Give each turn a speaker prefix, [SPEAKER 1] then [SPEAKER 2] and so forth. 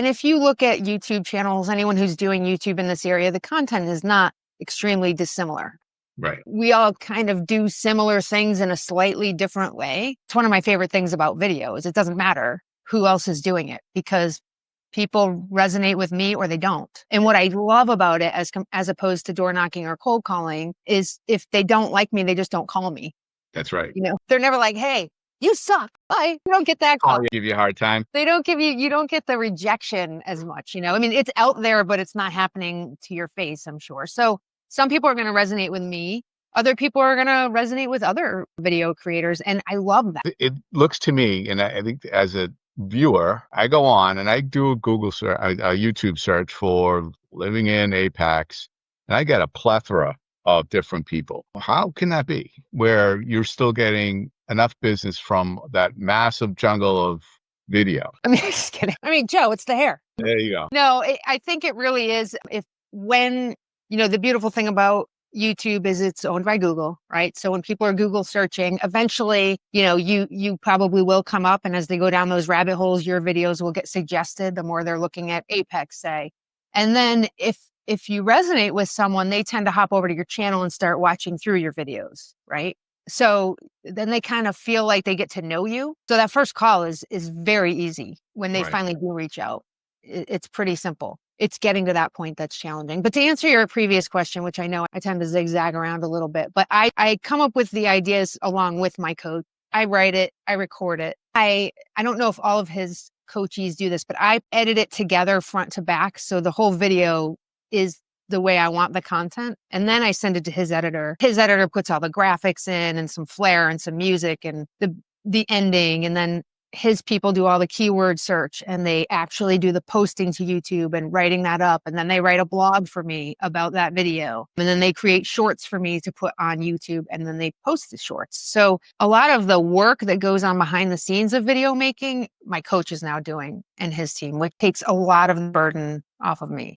[SPEAKER 1] And if you look at YouTube channels, anyone who's doing YouTube in this area, the content is not extremely dissimilar.
[SPEAKER 2] Right.
[SPEAKER 1] We all kind of do similar things in a slightly different way. It's one of my favorite things about video is it doesn't matter who else is doing it because people resonate with me or they don't. And what I love about it as opposed to door knocking or cold calling is if they don't like me, they just don't call me.
[SPEAKER 2] That's right.
[SPEAKER 1] They're never like, hey, you suck. Bye. You don't get that call.
[SPEAKER 2] Give you a hard time.
[SPEAKER 1] They don't give you don't get the rejection as much, I mean, it's out there, but it's not happening to your face, I'm sure. So some people are going to resonate with me. Other people are going to resonate with other video creators. And I love that.
[SPEAKER 2] It looks to me, and I think as a viewer, I go on and I do a Google search, a YouTube search for living in Apex, and I get a plethora of different people. How can that be where you're still getting enough business from that massive jungle of video?
[SPEAKER 1] I mean, just kidding. I mean, Joe, it's the hair.
[SPEAKER 2] There you go.
[SPEAKER 1] No, I think it really is. The beautiful thing about YouTube is it's owned by Google, right? So when people are Google searching, eventually, you probably will come up. And as they go down those rabbit holes, your videos will get suggested the more they're looking at Apex, say. And then if you resonate with someone, they tend to hop over to your channel and start watching through your videos, right? So then they kind of feel like they get to know you. So that first call is very easy when they finally do reach out. It's pretty simple. It's getting to that point that's challenging. But to answer your previous question, which I know I tend to zigzag around a little bit, but I come up with the ideas along with my coach. I write it, I record it. I don't know if all of his coachees do this, but I edit it together front to back. So the whole video is the way I want the content. And then I send it to his editor. His editor puts all the graphics in and some flair and some music and the ending. And then his people do all the keyword search and they actually do the posting to YouTube and writing that up. And then they write a blog for me about that video. And then they create shorts for me to put on YouTube and then they post the shorts. So a lot of the work that goes on behind the scenes of video making, my coach is now doing and his team, which takes a lot of the burden off of me.